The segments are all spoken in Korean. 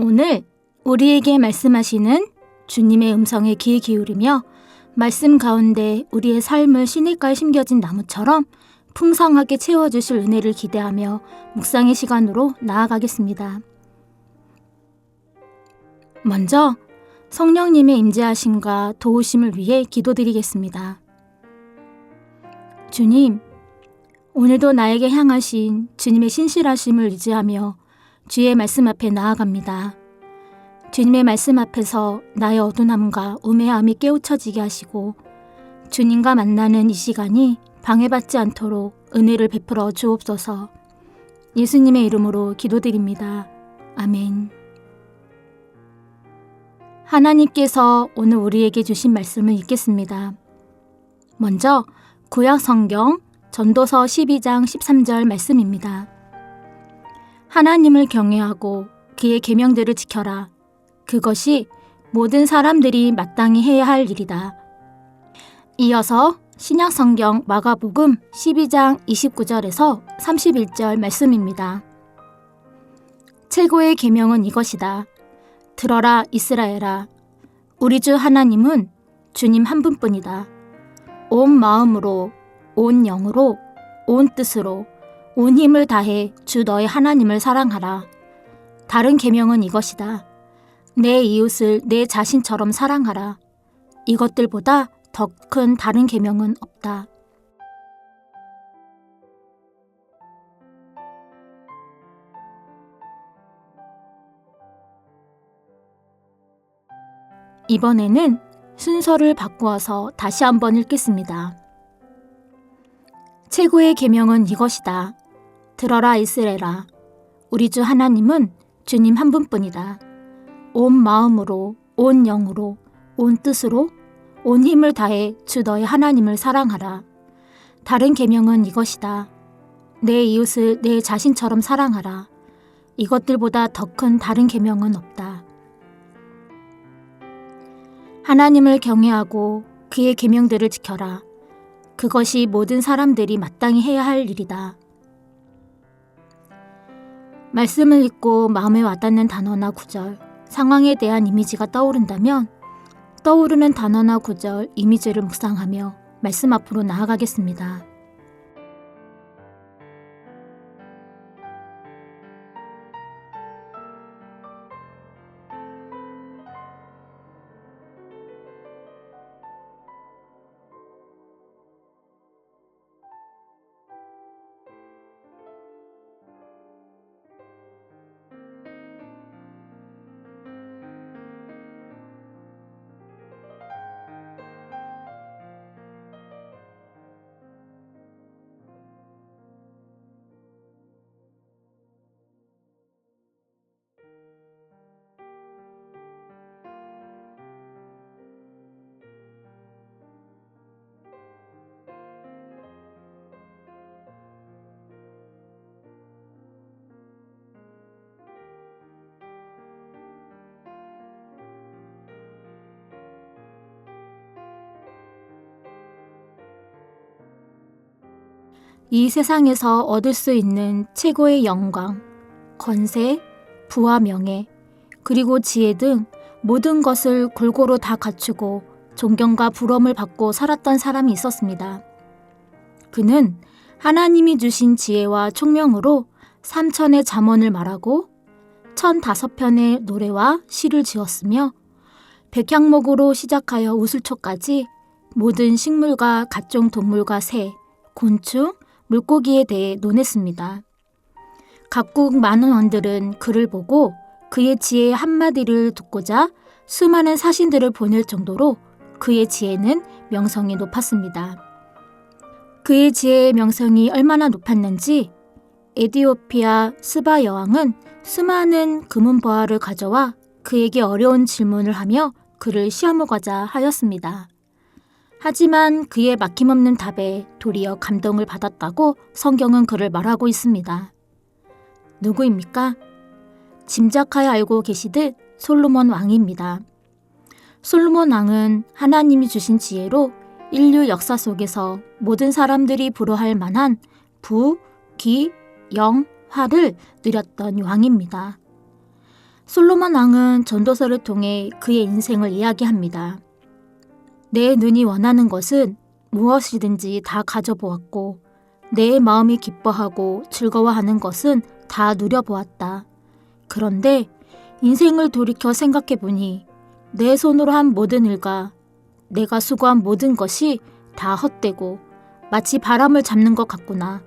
오늘 우리에게 말씀하시는 주님의 음성에 귀 기울이며 말씀 가운데 우리의 삶을 시냇가에 심겨진 나무처럼 풍성하게 채워주실 은혜를 기대하며 묵상의 시간으로 나아가겠습니다. 먼저 성령님의 임재하심과 도우심을 위해 기도드리겠습니다. 주님, 오늘도 나에게 향하신 주님의 신실하심을 의지하며 주의 말씀 앞에 나아갑니다. 주님의 말씀 앞에서 나의 어두움과 우매함이 깨우쳐지게 하시고 주님과 만나는 이 시간이 방해받지 않도록 은혜를 베풀어 주옵소서. 예수님의 이름으로 기도드립니다. 아멘. 하나님께서 오늘 우리에게 주신 말씀을 읽겠습니다. 먼저 구약 성경 전도서 12장 13절 말씀입니다. 하나님을 경외하고 그의 계명들을 지켜라. 그것이 모든 사람들이 마땅히 해야 할 일이다. 이어서 신약 성경 마가복음 12장 29절에서 31절 말씀입니다. 최고의 계명은 이것이다. 들어라 이스라엘아. 우리 주 하나님은 주님 한 분뿐이다. 온 마음으로, 온 영으로, 온 뜻으로, 온 힘을 다해 주 너의 하나님을 사랑하라. 다른 계명은 이것이다. 내 이웃을 내 자신처럼 사랑하라. 이것들보다 더 큰 다른 계명은 없다. 이번에는 순서를 바꾸어서 다시 한번 읽겠습니다. 최고의 계명은 이것이다. 들어라 이스라엘아. 우리 주 하나님은 주님 한 분뿐이다. 온 마음으로, 온 영으로, 온 뜻으로, 온 힘을 다해 주 너의 하나님을 사랑하라. 다른 계명은 이것이다. 내 이웃을 내 자신처럼 사랑하라. 이것들보다 더 큰 다른 계명은 없다. 하나님을 경외하고 그의 계명들을 지켜라. 그것이 모든 사람들이 마땅히 해야 할 일이다. 말씀을 읽고 마음에 와닿는 단어나 구절, 상황에 대한 이미지가 떠오른다면 떠오르는 단어나 구절, 이미지를 묵상하며 말씀 앞으로 나아가겠습니다. 이 세상에서 얻을 수 있는 최고의 영광, 권세, 부와 명예, 그리고 지혜 등 모든 것을 골고루 다 갖추고 존경과 부러움을 받고 살았던 사람이 있었습니다. 그는 하나님이 주신 지혜와 총명으로 3천의 잠언을 말하고 1005편의 노래와 시를 지었으며 백향목으로 시작하여 우슬초까지 모든 식물과 각종 동물과 새, 곤충, 물고기에 대해 논했습니다. 각국 많은 왕들은 그를 보고 그의 지혜의 한마디를 듣고자 수많은 사신들을 보낼 정도로 그의 지혜는 명성이 높았습니다. 그의 지혜의 명성이 얼마나 높았는지 에티오피아 스바 여왕은 수많은 금은보화를 가져와 그에게 어려운 질문을 하며 그를 시험하고자 하였습니다. 하지만 그의 막힘없는 답에 도리어 감동을 받았다고 성경은 그를 말하고 있습니다. 누구입니까? 짐작하여 알고 계시듯 솔로몬 왕입니다. 솔로몬 왕은 하나님이 주신 지혜로 인류 역사 속에서 모든 사람들이 부러워할 만한 부, 기, 영, 화를 누렸던 왕입니다. 솔로몬 왕은 전도서를 통해 그의 인생을 이야기합니다. 내 눈이 원하는 것은 무엇이든지 다 가져보았고 내 마음이 기뻐하고 즐거워하는 것은 다 누려보았다. 그런데 인생을 돌이켜 생각해보니 내 손으로 한 모든 일과 내가 수고한 모든 것이 다 헛되고 마치 바람을 잡는 것 같구나.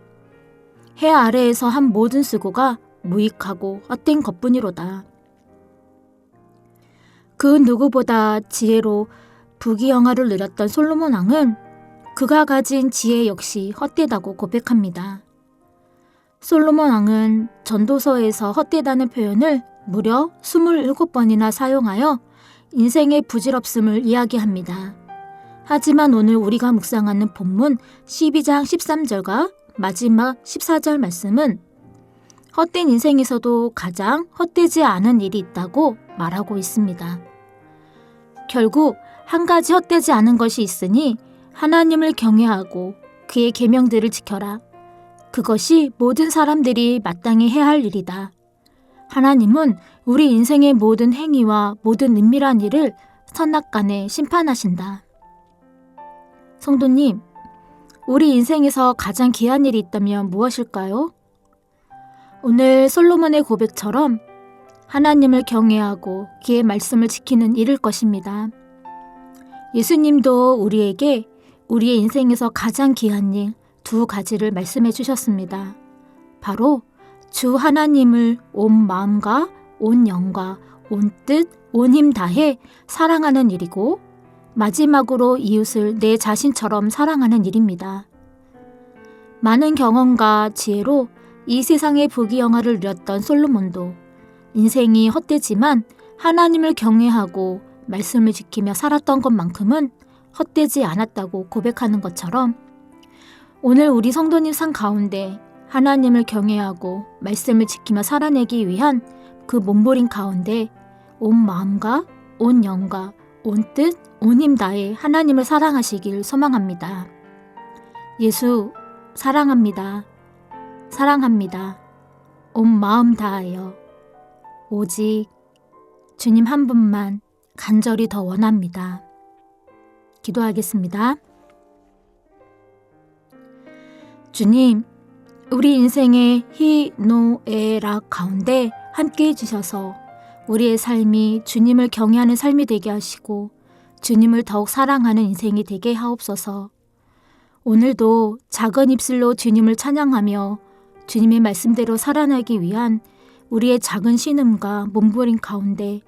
해 아래에서 한 모든 수고가 무익하고 헛된 것뿐이로다. 그 누구보다 지혜로 부귀영화를 누렸던 솔로몬 왕은 그가 가진 지혜 역시 헛되다고 고백합니다. 솔로몬 왕은 전도서에서 헛되다는 표현을 무려 27번이나 사용하여 인생의 부질없음을 이야기합니다. 하지만 오늘 우리가 묵상하는 본문 12장 13절과 마지막 14절 말씀은 헛된 인생에서도 가장 헛되지 않은 일이 있다고 말하고 있습니다. 결국 한 가지 헛되지 않은 것이 있으니 하나님을 경외하고 그의 계명들을 지켜라. 그것이 모든 사람들이 마땅히 해야 할 일이다. 하나님은 우리 인생의 모든 행위와 모든 은밀한 일을 선악간에 심판하신다. 성도님, 우리 인생에서 가장 귀한 일이 있다면 무엇일까요? 오늘 솔로몬의 고백처럼 하나님을 경외하고 그의 말씀을 지키는 일일 것입니다. 예수님도 우리에게 우리의 인생에서 가장 귀한 일 2가지를 말씀해 주셨습니다. 바로 주 하나님을 온 마음과 온 영과 온 뜻, 온 힘 다해 사랑하는 일이고 마지막으로 이웃을 내 자신처럼 사랑하는 일입니다. 많은 경험과 지혜로 이 세상의 부귀영화를 누렸던 솔로몬도 인생이 헛되지만 하나님을 경외하고 말씀을 지키며 살았던 것만큼은 헛되지 않았다고 고백하는 것처럼 오늘 우리 성도님 삶 가운데 하나님을 경외하고 말씀을 지키며 살아내기 위한 그 몸부림 가운데 온 마음과 온 영과 온 뜻, 온 힘 다해 하나님을 사랑하시길 소망합니다. 예수 사랑합니다. 사랑합니다. 온 마음 다하여 오직 주님 한 분만 간절히 더 원합니다. 기도하겠습니다. 주님, 우리 인생의 희노애락 가운데 함께 해주셔서 우리의 삶이 주님을 경외하는 삶이 되게 하시고 주님을 더욱 사랑하는 인생이 되게 하옵소서. 오늘도 작은 입술로 주님을 찬양하며 주님의 말씀대로 살아나기 위한 우리의 작은 신음과 몸부림 가운데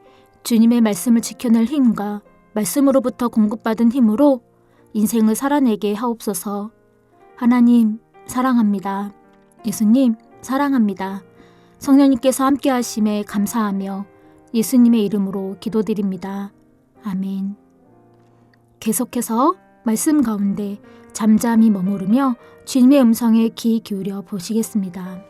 주님의 말씀을 지켜낼 힘과 말씀으로부터 공급받은 힘으로 인생을 살아내게 하옵소서. 하나님 사랑합니다. 예수님 사랑합니다. 성령님께서 함께 하심에 감사하며 예수님의 이름으로 기도드립니다. 아멘. 계속해서 말씀 가운데 잠잠히 머무르며 주님의 음성에 귀 기울여 보시겠습니다.